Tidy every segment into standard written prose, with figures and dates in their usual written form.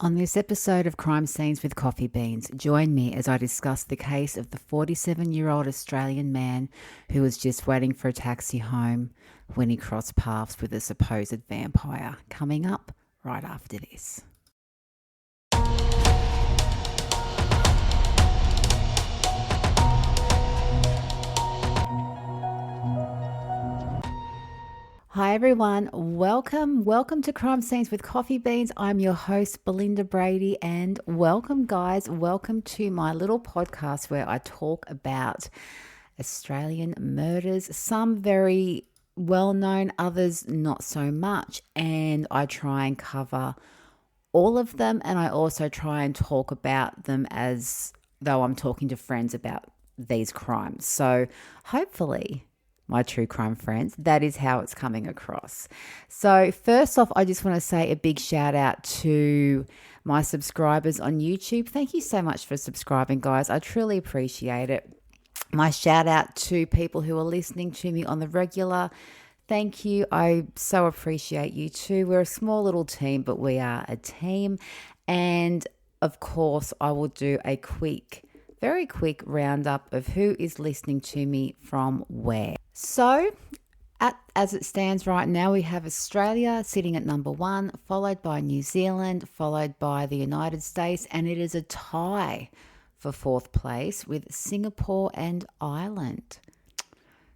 On this episode of Crime Scenes with Coffee Beans, join me as I discuss the case of the 47-year-old Australian man who was just waiting for a taxi home when he crossed paths with a supposed vampire. Coming up right after this. Hi everyone, welcome to Crime Scenes with Coffee Beans. I'm your host Belinda Brady, and welcome to my little podcast where I talk about Australian murders, some very well known, others not so much, and I try and cover all of them, and I also try and talk about them as though I'm talking to friends about these crimes. So hopefully, my true crime friends, that is how it's coming across. So first off, I just want to say a big shout out to my subscribers on YouTube. Thank you so much for subscribing, guys. I truly appreciate it. My shout out to people who are listening to me on the regular. Thank you. I so appreciate you too. We're a small little team, but we are a team. And of course, I will do a very quick roundup of who is listening to me from where. So, as it stands right now, we have Australia sitting at number 1, followed by New Zealand, followed by the United States, and it is a tie for 4th place with Singapore and Ireland.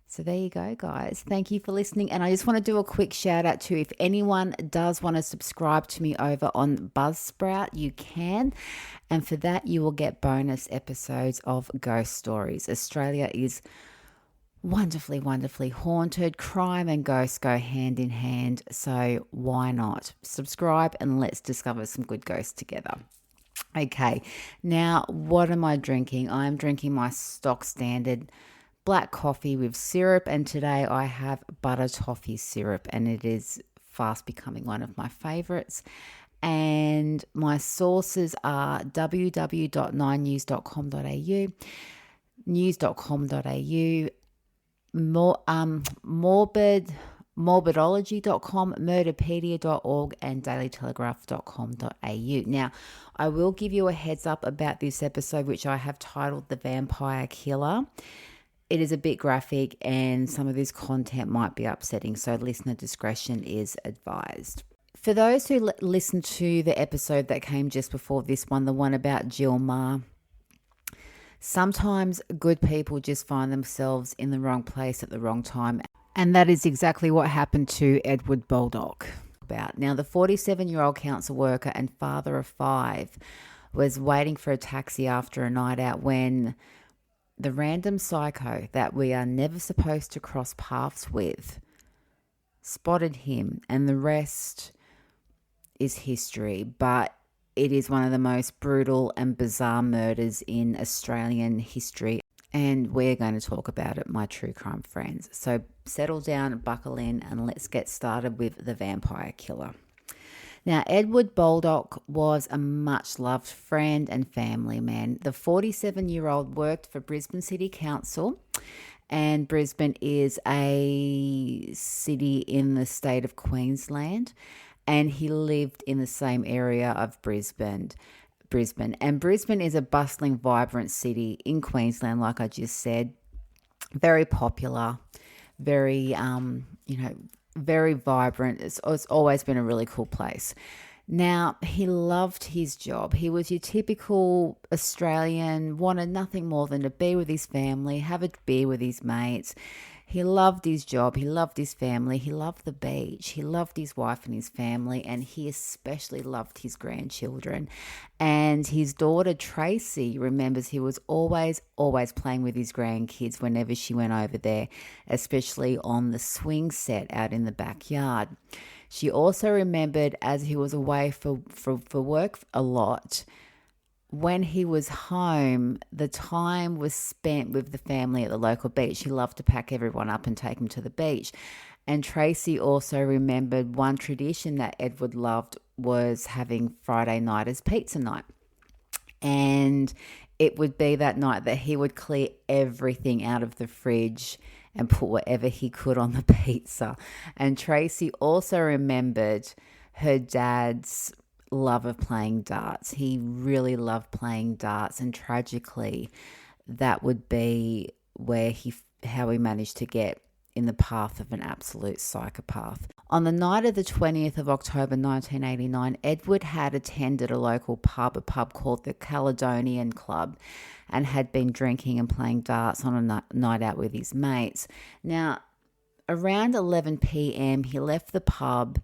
So there you go, guys. Thank you for listening. And I just want to do a quick shout out to, if anyone does want to subscribe to me over on Buzzsprout, you can. And for that, you will get bonus episodes of Ghost Stories. Australia is wonderfully, wonderfully haunted. Crime and ghosts go hand in hand. So why not? Subscribe and let's discover some good ghosts together. Okay, now what am I drinking? I'm drinking my stock standard black coffee with syrup, and today I have butter toffee syrup, and it is fast becoming one of my favorites. And my sources are www.9news.com.au, news.com.au, morbidology.com, murderpedia.org, and dailytelegraph.com.au. Now, I will give you a heads up about this episode, which I have titled The Vampire Killer. It is a bit graphic and some of this content might be upsetting, so listener discretion is advised. For those who listened to the episode that came just before this one, the one about Jill Maher, sometimes good people just find themselves in the wrong place at the wrong time. And that is exactly what happened to Edward Baldock. Now, the 47-year-old council worker and father of 5 was waiting for a taxi after a night out when the random psycho that we are never supposed to cross paths with spotted him, and the rest is history. But it is one of the most brutal and bizarre murders in Australian history, and we're going to talk about it, my true crime friends. So settle down, buckle in, and let's get started with the vampire killer. Now, Edward Baldock was a much-loved friend and family man. The 47-year-old worked for Brisbane City Council, and Brisbane is a city in the state of Queensland, and he lived in the same area of Brisbane. And Brisbane is a bustling, vibrant city in Queensland, like I just said. Very popular, very, very vibrant. It's always been a really cool place. Now, he loved his job. He was your typical Australian, wanted nothing more than to be with his family, have a beer with his mates. He loved his job. He loved his family. He loved the beach. He loved his wife and his family, and he especially loved his grandchildren. And his daughter, Tracy, remembers he was always playing with his grandkids whenever she went over there, especially on the swing set out in the backyard. She also remembered, as he was away for work a lot, when he was home, the time was spent with the family at the local beach. He loved to pack everyone up and take them to the beach. And Tracy also remembered one tradition that Edward loved was having Friday night as pizza night. And it would be that night that he would clear everything out of the fridge and put whatever he could on the pizza. And Tracy also remembered her dad's love of playing darts. He really loved playing darts, and tragically, that would be how he managed to get in the path of an absolute psychopath. On the night of the 20th of October 1989, Edward had attended a local pub, a pub called the Caledonian Club, and had been drinking and playing darts on a night out with his mates. Now, around 11 p.m, he left the pub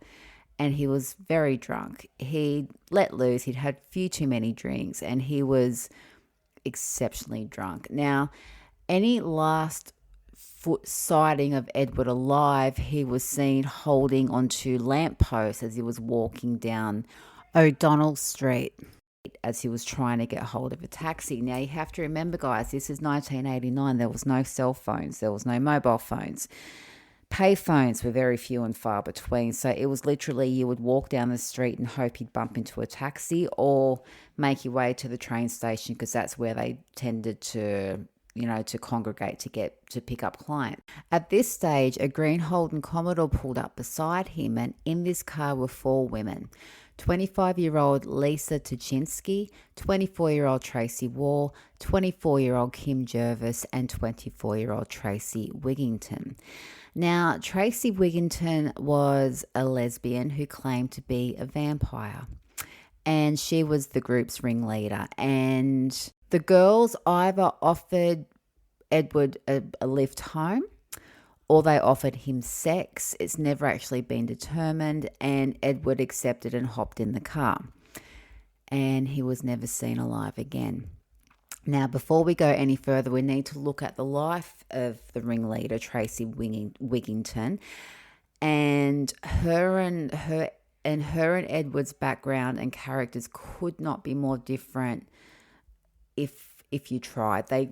and he was very drunk. He let loose. He'd had a few too many drinks and he was exceptionally drunk. Now, any last foot sighting of Edward alive, he was seen holding onto lampposts as he was walking down O'Donnell Street as he was trying to get hold of a taxi. Now, you have to remember, guys, this is 1989. There was no cell phones. There was no mobile phones. Payphones were very few and far between. So it was literally you would walk down the street and hope you'd bump into a taxi or make your way to the train station because that's where they tended to congregate to pick up clients. At this stage, a green Holden Commodore pulled up beside him, and in this car were 4 women. 25-year-old Lisa Tuchinski, 24-year-old Tracy Wall, 24-year-old Kim Jervis, and 24-year-old Tracy Wigington. Now, Tracy Wigington was a lesbian who claimed to be a vampire, and she was the group's ringleader. And the girls either offered Edward a lift home or they offered him sex. It's never actually been determined, and Edward accepted and hopped in the car. And he was never seen alive again. Now, before we go any further, we need to look at the life of the ringleader, Tracy Wigington, and her and Edward's background and characters could not be more different if you tried. They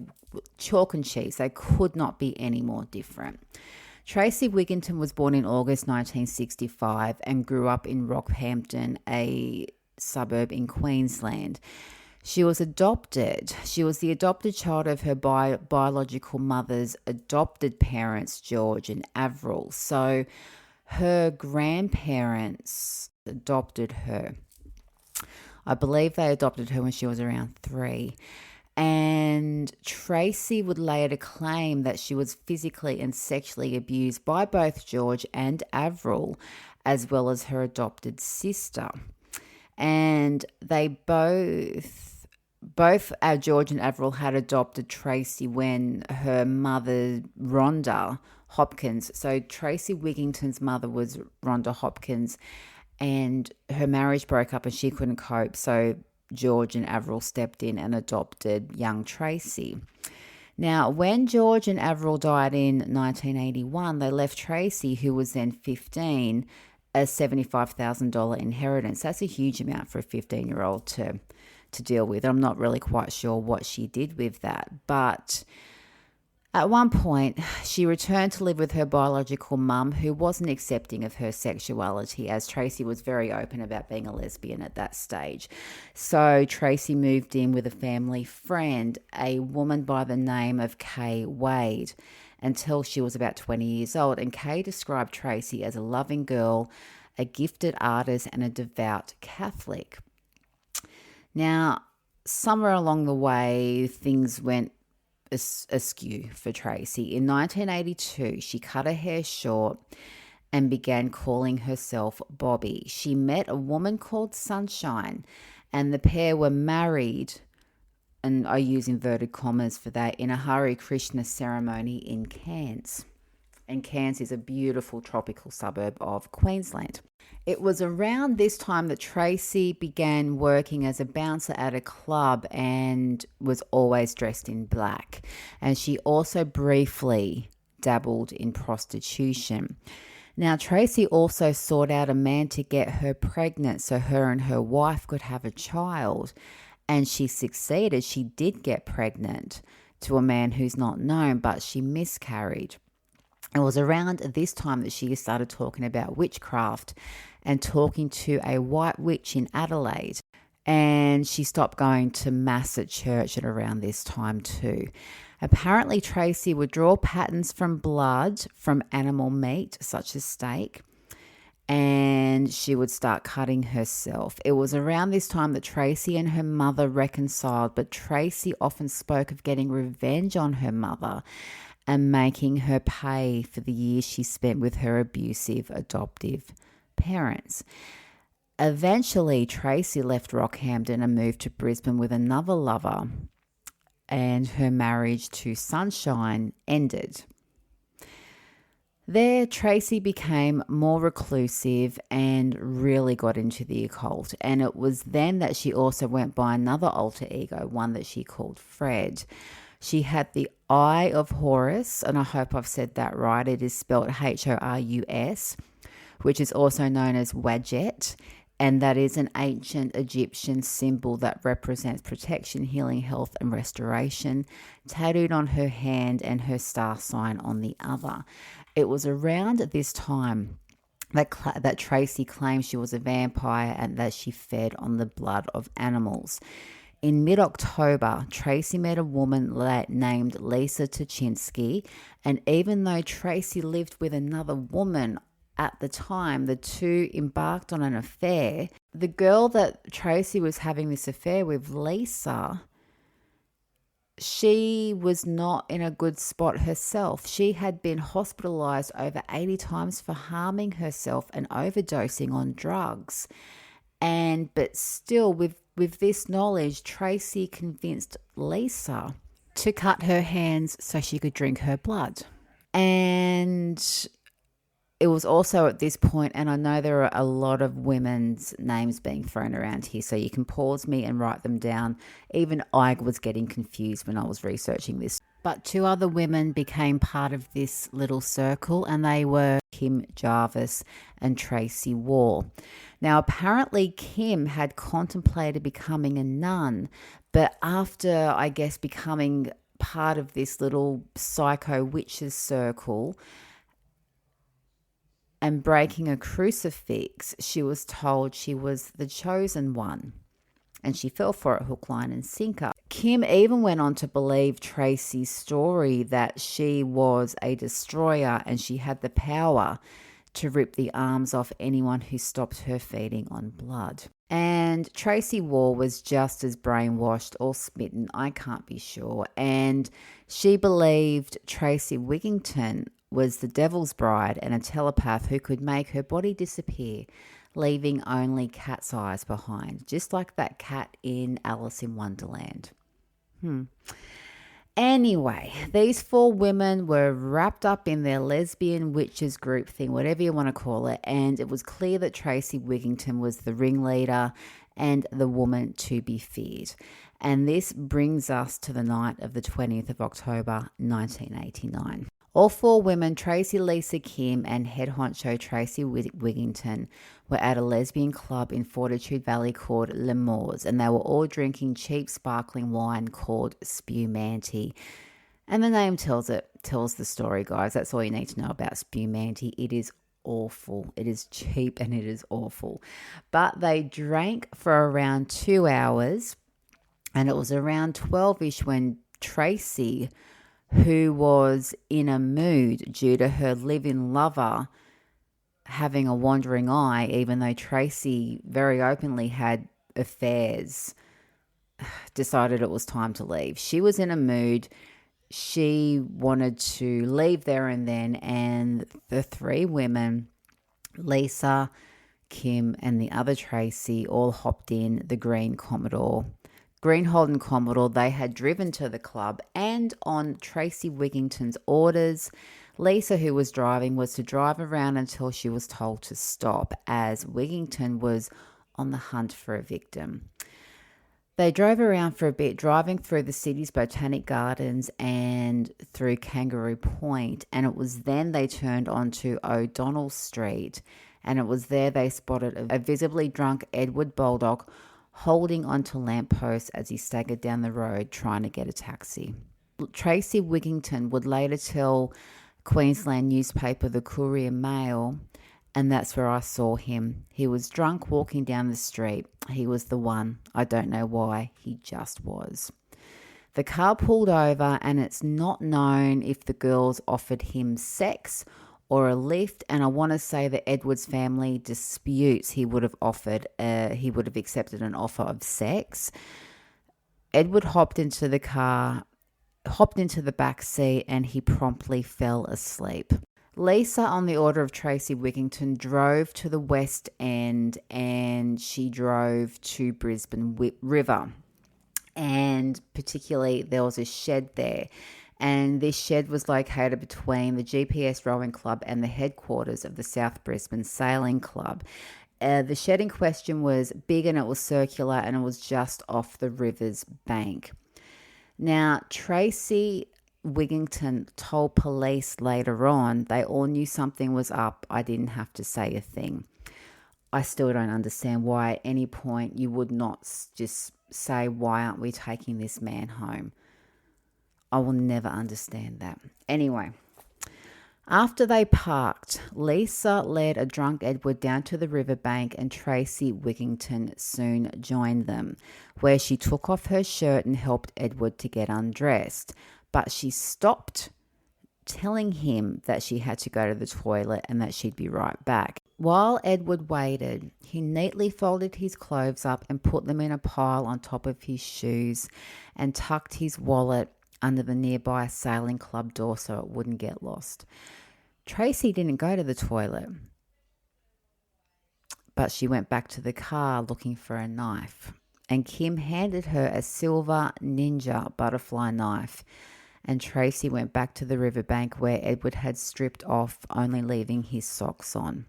chalk and cheese. They could not be any more different. Tracy Wigington was born in August 1965 and grew up in Rockhampton, a suburb in Queensland. She was adopted. She was the adopted child of her biological mother's adopted parents, George and Avril. So her grandparents adopted her. I believe they adopted her when she was around 3. And Tracy would later claim that she was physically and sexually abused by both George and Avril, as well as her adopted sister. And they both George and Avril had adopted Tracy when her mother, Rhonda Hopkins, so Tracy Wigington's mother was Rhonda Hopkins, and her marriage broke up and she couldn't cope, so George and Avril stepped in and adopted young Tracy. Now, when George and Avril died in 1981, they left Tracy, who was then 15, a $75,000 inheritance. That's a huge amount for a 15-year-old to deal with. I'm not really quite sure what she did with that, but at one point, she returned to live with her biological mum, who wasn't accepting of her sexuality, as Tracy was very open about being a lesbian at that stage. So Tracy moved in with a family friend, a woman by the name of Kay Wade, until she was about 20 years old. And Kay described Tracy as a loving girl, a gifted artist, and a devout Catholic. Now, somewhere along the way, things went askew for Tracy. In 1982, she cut her hair short and began calling herself Bobby. She met a woman called Sunshine, and the pair were married, and I use inverted commas for that, in a Hare Krishna ceremony in Cairns. And Cairns is a beautiful tropical suburb of Queensland. It was around this time that Tracy began working as a bouncer at a club and was always dressed in black. And she also briefly dabbled in prostitution. Now, Tracy also sought out a man to get her pregnant so her and her wife could have a child. And she succeeded. She did get pregnant to a man who's not known, but she miscarried. It was around this time that she started talking about witchcraft and talking to a white witch in Adelaide. And she stopped going to mass at church at around this time too. Apparently, Tracy would draw patterns from blood from animal meat, such as steak, and she would start cutting herself. It was around this time that Tracy and her mother reconciled, but Tracy often spoke of getting revenge on her mother and making her pay for the years she spent with her abusive adoptive parents. Eventually, Tracy left Rockhampton and moved to Brisbane with another lover, and her marriage to Sunshine ended. There, Tracy became more reclusive and really got into the occult. And it was then that she also went by another alter ego, one that she called Fred. She had the Eye of Horus, and I hope I've said that right. It is spelled Horus, which is also known as Wadjet. And that is an ancient Egyptian symbol that represents protection, healing, health, and restoration, tattooed on her hand and her star sign on the other. It was around this time that Tracy claimed she was a vampire and that she fed on the blood of animals. In mid-October, Tracy met a woman named Lisa Tuchinski, and even though Tracy lived with another woman at the time, the two embarked on an affair. The girl that Tracy was having this affair with, Lisa, she was not in a good spot herself. She had been hospitalized over 80 times for harming herself and overdosing on drugs. But still, with this knowledge, Tracy convinced Lisa to cut her hands so she could drink her blood. And it was also at this point, and I know there are a lot of women's names being thrown around here, so you can pause me and write them down. Even I was getting confused when I was researching this. But two other women became part of this little circle, and they were Kim Jarvis and Tracy Wall. Now, apparently Kim had contemplated becoming a nun, but after, I guess, becoming part of this little psycho witches circle and breaking a crucifix, she was told she was the chosen one, and she fell for it hook, line and sinker. Kim even went on to believe Tracy's story that she was a destroyer and she had the power to rip the arms off anyone who stopped her feeding on blood. And Tracy Wall was just as brainwashed or smitten, I can't be sure, and she believed Tracy Wigington was the devil's bride and a telepath who could make her body disappear, leaving only cat's eyes behind, just like that cat in Alice in Wonderland. Anyway, these four women were wrapped up in their lesbian witches group thing, whatever you want to call it, and it was clear that Tracy Wigington was the ringleader and the woman to be feared. And this brings us to the night of the 20th of October, 1989. All four women, Tracy, Lisa, Kim, and head honcho Tracy Wigington, were at a lesbian club in Fortitude Valley called L'Amours, and they were all drinking cheap sparkling wine called Spumante. And the name tells the story, guys. That's all you need to know about Spumante. It is awful. It is cheap and it is awful. But they drank for around 2 hours, and it was around 12-ish when Tracy, who was in a mood due to her live-in lover having a wandering eye, even though Tracy very openly had affairs, decided it was time to leave. She was in a mood. She wanted to leave there and then, and the three women, Lisa, Kim, and the other Tracy, all hopped in the green Holden Commodore. They had driven to the club, and on Tracy Wigington's orders, Lisa, who was driving, was to drive around until she was told to stop, as Wigington was on the hunt for a victim. They drove around for a bit, driving through the city's botanic gardens and through Kangaroo Point, and it was then they turned onto O'Donnell Street, and it was there they spotted a visibly drunk Edward Baldock holding onto lampposts as he staggered down the road trying to get a taxi. Tracy Wigington would later tell Queensland newspaper The Courier Mail, and that's where I saw him. He was drunk walking down the street. He was the one. I don't know why. He just was. The car pulled over, and it's not known if the girls offered him sex or a lift. And I want to say that Edward's family disputes he would have accepted an offer of sex. Edward hopped into the back seat, and he promptly fell asleep. Lisa, on the order of Tracy Wigginton, drove to the West End, and she drove to Brisbane River. And particularly, there was a shed there. And this shed was located between the GPS Rowing Club and the headquarters of the South Brisbane Sailing Club. The shed in question was big, and it was circular, and it was just off the river's bank. Now, Tracy Wigginton told police later on they all knew something was up. I didn't have to say a thing. I still don't understand why at any point you would not just say, why aren't we taking this man home? I will never understand that. Anyway, after they parked, Lisa led a drunk Edward down to the riverbank, and Tracy Wigginton soon joined them, where she took off her shirt and helped Edward to get undressed. But she stopped, telling him that she had to go to the toilet and that she'd be right back. While Edward waited, he neatly folded his clothes up and put them in a pile on top of his shoes, and tucked his wallet under the nearby sailing club door so it wouldn't get lost. Tracy didn't go to the toilet, but she went back to the car looking for a knife, and Kim handed her a silver ninja butterfly knife, and Tracy went back to the riverbank where Edward had stripped off, only leaving his socks on.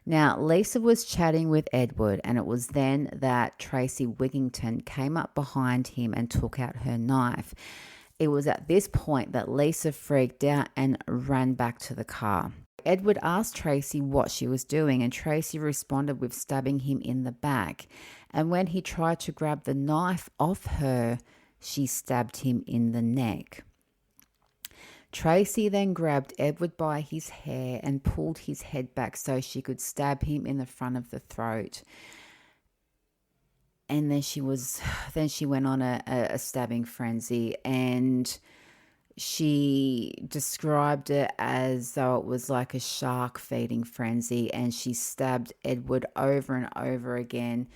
Now, Lisa was chatting with Edward, and it was then that Tracy Wigginton came up behind him and took out her knife. It was at this point that Lisa freaked out and ran back to the car. Edward asked Tracy what she was doing, and Tracy responded with stabbing him in the back. And when he tried to grab the knife off her, she stabbed him in the neck. Tracy then grabbed Edward by his hair and pulled his head back so she could stab him in the front of the throat. And then she went on a stabbing frenzy, and she described it as though it was like a shark feeding frenzy, and she stabbed Edward over and over again,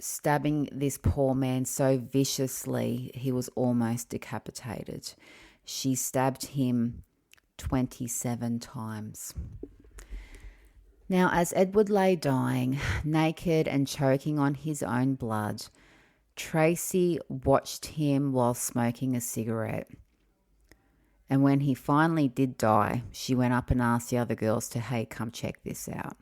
stabbing this poor man so viciously he was almost decapitated. She stabbed him 27 times. Now, as Edward lay dying, naked and choking on his own blood, Tracy watched him while smoking a cigarette. And when he finally did die, she went up and asked the other girls to, hey, come check this out.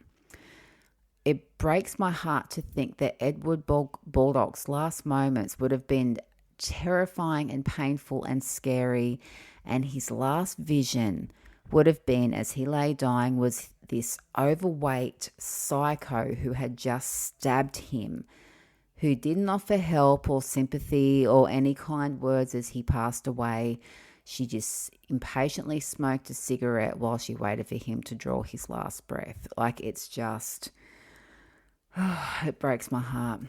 It breaks my heart to think that Edward Baldock's last moments would have been terrifying and painful and scary, and his last vision would have been, as he lay dying, was this overweight psycho who had just stabbed him, who didn't offer help or sympathy or any kind words as he passed away. She just impatiently smoked a cigarette while she waited for him to draw his last breath. Like, it's just, it breaks my heart.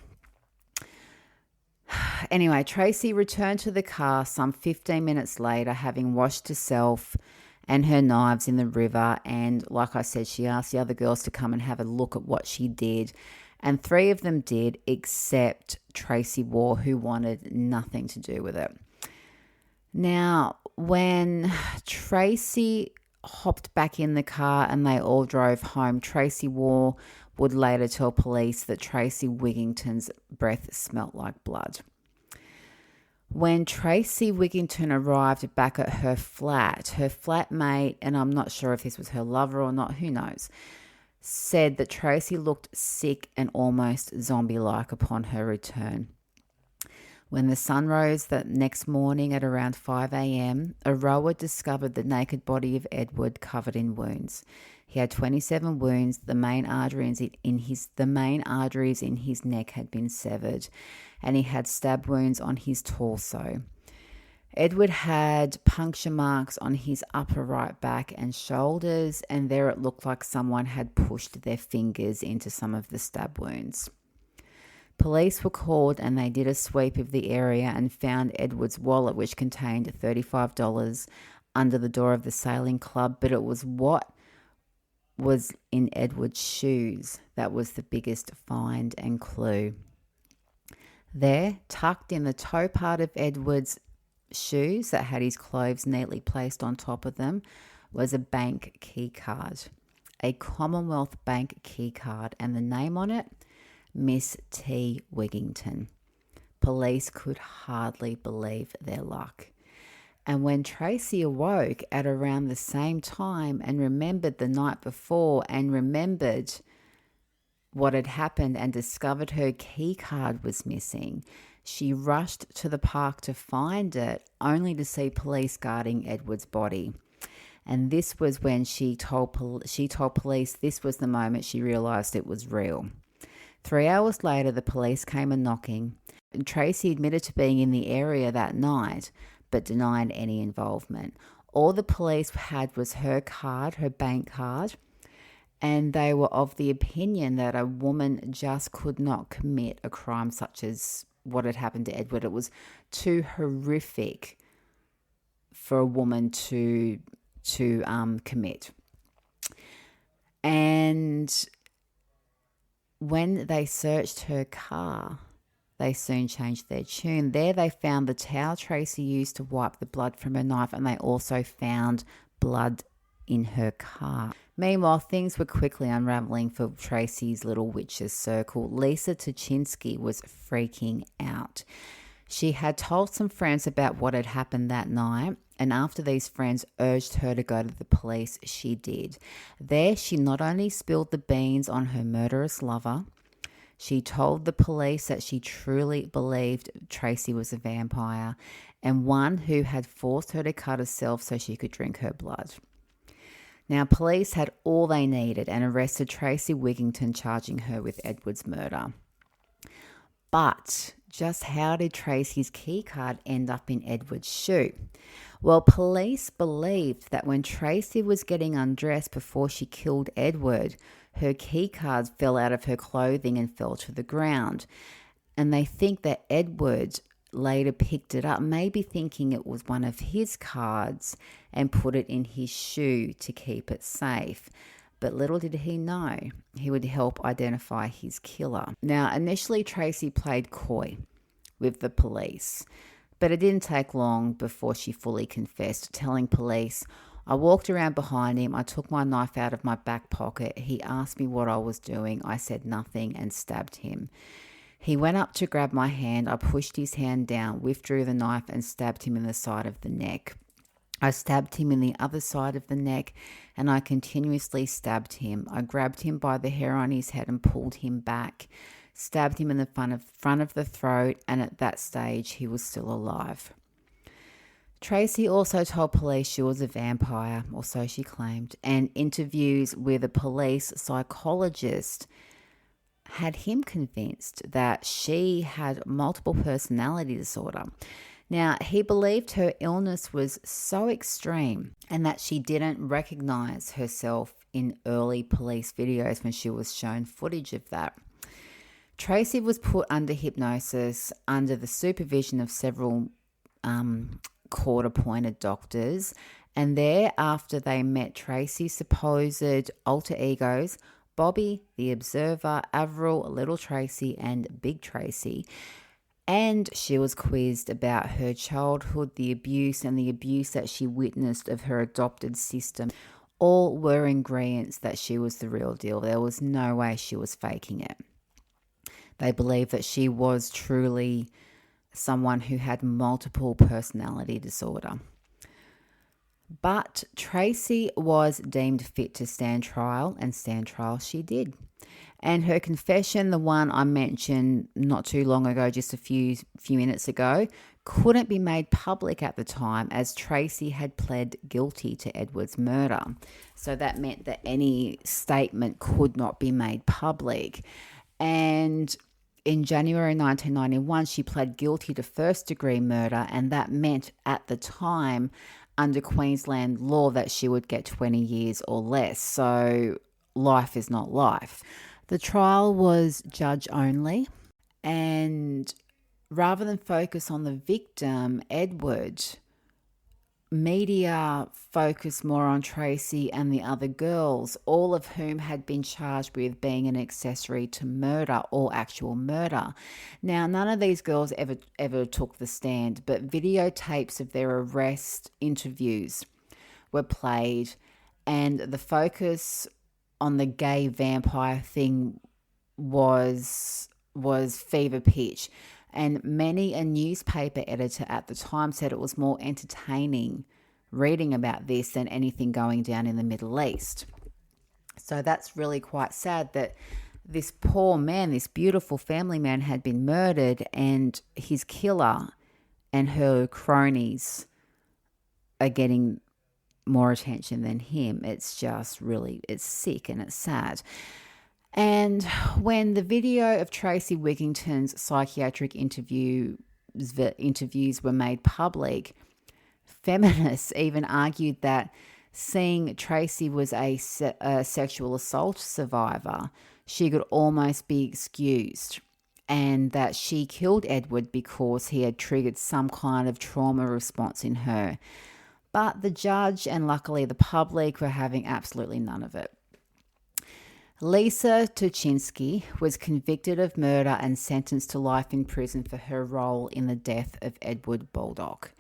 Anyway, Tracy returned to the car some 15 minutes later, having washed herself and her knives in the river. And like I said, she asked the other girls to come and have a look at what she did. And 3 of them did, except Tracy Waugh, who wanted nothing to do with it. Now, when Tracy hopped back in the car and they all drove home, Tracy Waugh would later tell police that Tracy Wigginton's breath smelt like blood. When Tracy Wigginton arrived back at her flatmate, and I'm not sure if this was her lover or not, who knows, said that Tracy looked sick and almost zombie-like upon her return. When the sun rose that next morning at around 5 a.m., a rower discovered the naked body of Edward covered in wounds. He had 27 wounds. The main arteries in his neck had been severed, and he had stab wounds on his torso. Edward had puncture marks on his upper right back and shoulders, and there it looked like someone had pushed their fingers into some of the stab wounds. Police were called, and they did a sweep of the area and found Edward's wallet, which contained $35, under the door of the sailing club, but it was what was in Edward's shoes that was the biggest find and clue. There, tucked in the toe part of Edward's shoes that had his clothes neatly placed on top of them, was a bank key card, a Commonwealth Bank key card, and the name on it, Miss T. Wigington. Police could hardly believe their luck. And when Tracy awoke at around the same time and remembered the night before and remembered what had happened and discovered her key card was missing, she rushed to the park to find it, only to see police guarding Edward's body. And this was when she told police this was the moment she realised it was real. 3 hours later, the police came a-knocking, and Tracy admitted to being in the area that night, but denied any involvement. All the police had was her card, her bank card, and they were of the opinion that a woman just could not commit a crime such as what had happened to Edward. It was too horrific for a woman to commit. And when they searched her car, they soon changed their tune. There they found the towel Tracy used to wipe the blood from her knife, and they also found blood in her car. Meanwhile, things were quickly unraveling for Tracy's little witch's circle. Lisa Tuchinski was freaking out. She had told some friends about what had happened that night, and after these friends urged her to go to the police, she did. There, she not only spilled the beans on her murderous lover, she told the police that she truly believed Tracy was a vampire and one who had forced her to cut herself so she could drink her blood. Now, police had all they needed and arrested Tracy Wigington, charging her with Edward's murder. But just how did Tracy's keycard end up in Edward's shoe? Well, police believed that when Tracy was getting undressed before she killed Edward, her keycard fell out of her clothing and fell to the ground. And they think that Edward later picked it up, maybe thinking it was one of his cards, and put it in his shoe to keep it safe. But little did he know, he would help identify his killer. Now, initially, Tracy played coy with the police, but it didn't take long before she fully confessed, telling police, "I walked around behind him, I took my knife out of my back pocket, he asked me what I was doing, I said nothing and stabbed him. He went up to grab my hand, I pushed his hand down, withdrew the knife and stabbed him in the side of the neck. I stabbed him in the other side of the neck and I continuously stabbed him. I grabbed him by the hair on his head and pulled him back, stabbed him in the front of the throat, and at that stage he was still alive." Tracy also told police she was a vampire, or so she claimed, and interviews with a police psychologist had him convinced that she had multiple personality disorder. Now, he believed her illness was so extreme and that she didn't recognize herself in early police videos when she was shown footage of that. Tracy was put under hypnosis under the supervision of several court-appointed doctors, and thereafter they met Tracy's supposed alter egos, Bobby, the Observer, Avril, Little Tracy, and Big Tracy. And she was quizzed about her childhood, the abuse, and the abuse that she witnessed of her adopted sister. All were ingredients that she was the real deal. There was no way she was faking it. They believed that she was truly someone who had multiple personality disorder. But Tracy was deemed fit to stand trial, and stand trial she did. And her confession, the one I mentioned not too long ago, just a few minutes ago, couldn't be made public at the time as Tracy had pled guilty to Edward's murder. So that meant that any statement could not be made public. And in January 1991, she pled guilty to first-degree murder, and that meant at the time, under Queensland law, that she would get 20 years or less. So life is not life. The trial was judge only, and rather than focus on the victim, Edward, media focused more on Tracy and the other girls, all of whom had been charged with being an accessory to murder or actual murder. Now, none of these girls ever took the stand, but videotapes of their arrest interviews were played, and the focus on the gay vampire thing was fever pitch. And many a newspaper editor at the time said it was more entertaining reading about this than anything going down in the Middle East. So that's really quite sad that this poor man, this beautiful family man, had been murdered, and his killer and her cronies are getting more attention than him. It's just really, it's sick and it's sad. And when the video of Tracy Wigginton's psychiatric interviews were made public, feminists even argued that seeing Tracy was a sexual assault survivor, she could almost be excused, and that she killed Edward because he had triggered some kind of trauma response in her. But the judge and luckily the public were having absolutely none of it. Lisa Tuchinski was convicted of murder and sentenced to life in prison for her role in the death of Edward Baldock.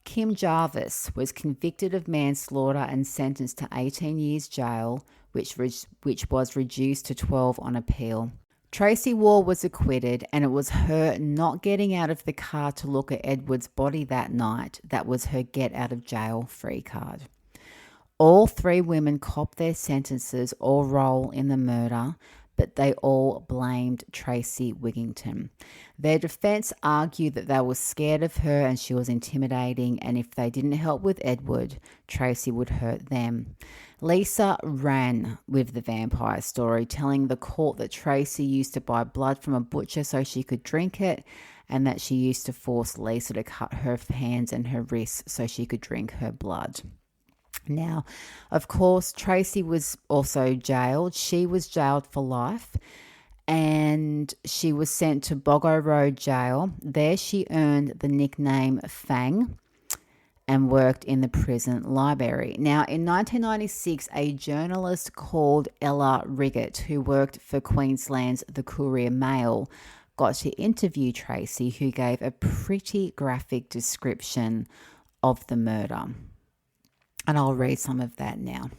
Kim Jarvis was convicted of manslaughter and sentenced to 18 years jail, which was reduced to 12 on appeal. Tracy Wall was acquitted, and it was her not getting out of the car to look at Edward's body that night that was her get out of jail free card. All three women copped their sentences or role in the murder, but they all blamed Tracy Wigginton. Their defense argued that they were scared of her and she was intimidating, and if they didn't help with Edward, Tracy would hurt them. Lisa ran with the vampire story, telling the court that Tracy used to buy blood from a butcher so she could drink it, and that she used to force Lisa to cut her hands and her wrists so she could drink her blood. Now, of course, Tracy was also jailed. She was jailed for life, and she was sent to Boggo Road Jail. There she earned the nickname Fang and worked in the prison library. Now, in 1996, a journalist called Ella Riggett, who worked for Queensland's The Courier Mail, got to interview Tracy, who gave a pretty graphic description of the murder. And I'll read some of that now.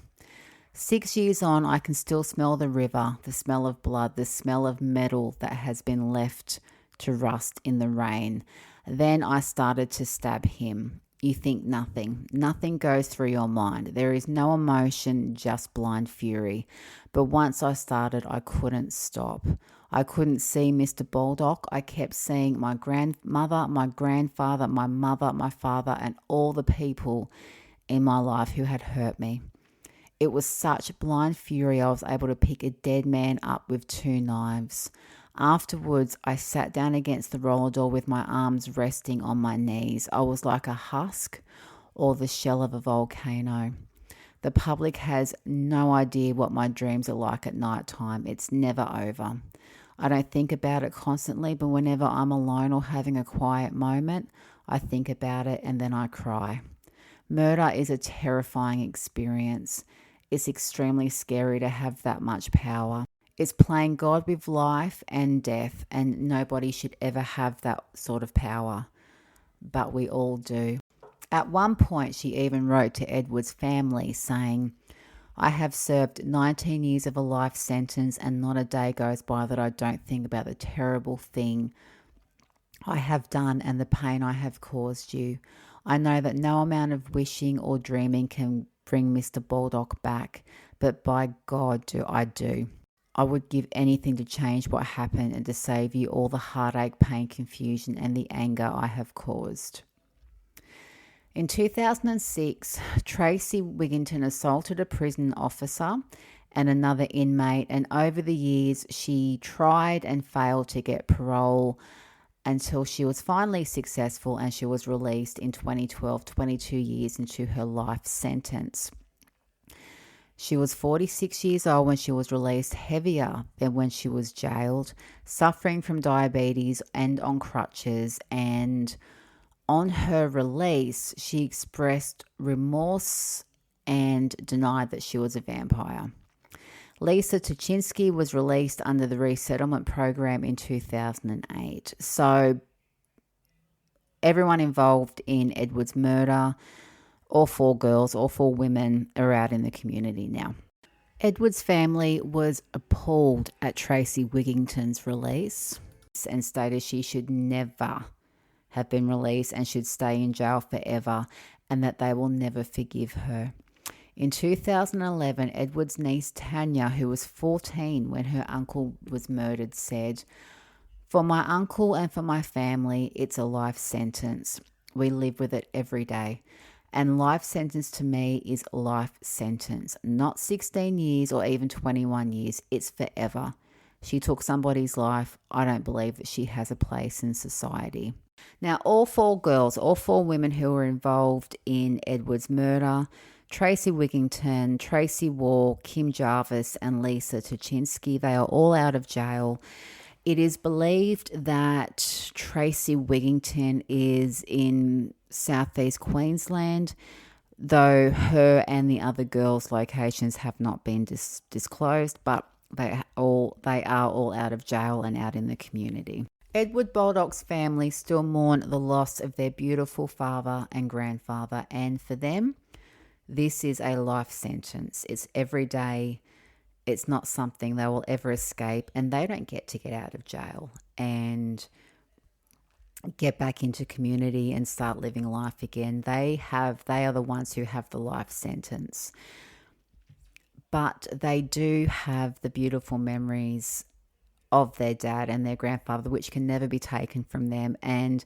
6 years on, I can still smell the river, the smell of blood, the smell of metal that has been left to rust in the rain. Then I started to stab him. You think nothing. Nothing goes through your mind. There is no emotion, just blind fury. But once I started, I couldn't stop. I couldn't see Mr. Baldock. I kept seeing my grandmother, my grandfather, my mother, my father, and all the people in my life who had hurt me. It was such blind fury I was able to pick a dead man up with 2 knives. Afterwards, I sat down against the roller door with my arms resting on my knees. I was like a husk or the shell of a volcano. The public has no idea what my dreams are like at night time. It's never over. I don't think about it constantly, but whenever I'm alone or having a quiet moment, I think about it and then I cry. Murder is a terrifying experience. It's extremely scary to have that much power. It's playing God with life and death, and nobody should ever have that sort of power. But we all do. At one point, she even wrote to Edward's family saying, I have served 19 years of a life sentence, and not a day goes by that I don't think about the terrible thing I have done and the pain I have caused you. I know that no amount of wishing or dreaming can bring Mr. Baldock back, but by God do I do. I would give anything to change what happened and to save you all the heartache, pain, confusion, and the anger I have caused. In 2006, Tracy Wigginton assaulted a prison officer and another inmate, and over the years she tried and failed to get parole until she was finally successful and she was released in 2012, 22 years into her life sentence. She was 46 years old when she was released, heavier than when she was jailed, suffering from diabetes and on crutches, and on her release, she expressed remorse and denied that she was a vampire. Lisa Tuchinski was released under the resettlement program in 2008. So everyone involved in Edward's murder, all 4 girls, all 4 women, are out in the community now. Edward's family was appalled at Tracy Wigington's release and stated she should never have been released and should stay in jail forever, and that they will never forgive her. In 2011, Edward's niece Tanya, who was 14 when her uncle was murdered, said, "For my uncle and for my family, it's a life sentence. We live with it every day. And life sentence to me is life sentence. Not 16 years or even 21 years. It's forever. She took somebody's life. I don't believe that she has a place in society." Now, all 4 girls, all 4 women who were involved in Edward's murder, Tracy Wigington, Tracy Wall, Kim Jarvis and Lisa Tuchinski, they are all out of jail. It is believed that Tracy Wigington is in southeast Queensland, though her and the other girls' locations have not been disclosed, but they are all out of jail and out in the community. Edward Baldock's family still mourn the loss of their beautiful father and grandfather, and for them, this is a life sentence. It's every day. It's not something they will ever escape, and they don't get to get out of jail and get back into community and start living life again. They are the ones who have the life sentence. But they do have the beautiful memories of their dad and their grandfather, which can never be taken from them. And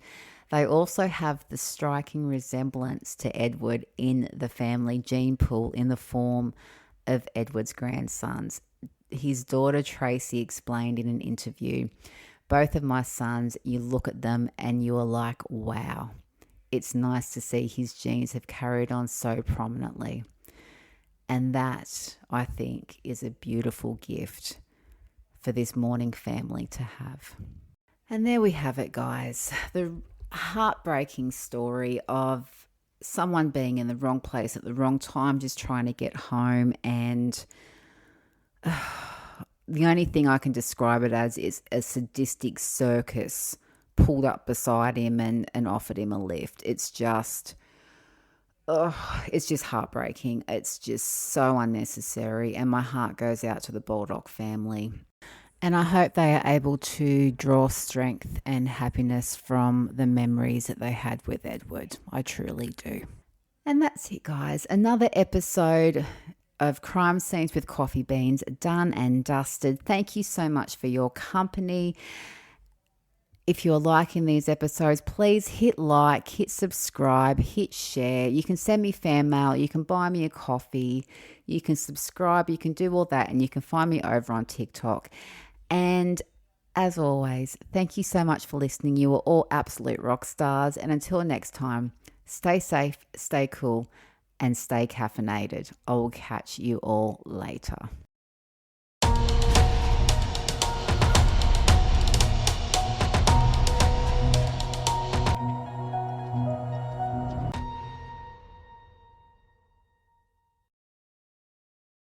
they also have the striking resemblance to Edward in the family gene pool in the form of Edward's grandsons. His daughter Tracy explained in an interview, "Both of my sons, you look at them and you are like, wow. It's nice to see his genes have carried on so prominently." And that, I think, is a beautiful gift for this mourning family to have. And there we have it, guys. The heartbreaking story of someone being in the wrong place at the wrong time, just trying to get home. And the only thing I can describe it as is a sadistic circus pulled up beside him and offered him a lift. It's just heartbreaking. It's just so unnecessary. And my heart goes out to the Baldock family. And I hope they are able to draw strength and happiness from the memories that they had with Edward. I truly do. And that's it, guys. Another episode of Crime Scenes with Coffee Beans done and dusted. Thank you so much for your company. If you're liking these episodes, please hit like, hit subscribe, hit share. You can send me fan mail. You can buy me a coffee. You can subscribe. You can do all that. And you can find me over on TikTok. And as always, thank you so much for listening. You are all absolute rock stars. And until next time, stay safe, stay cool, and stay caffeinated. I will catch you all later.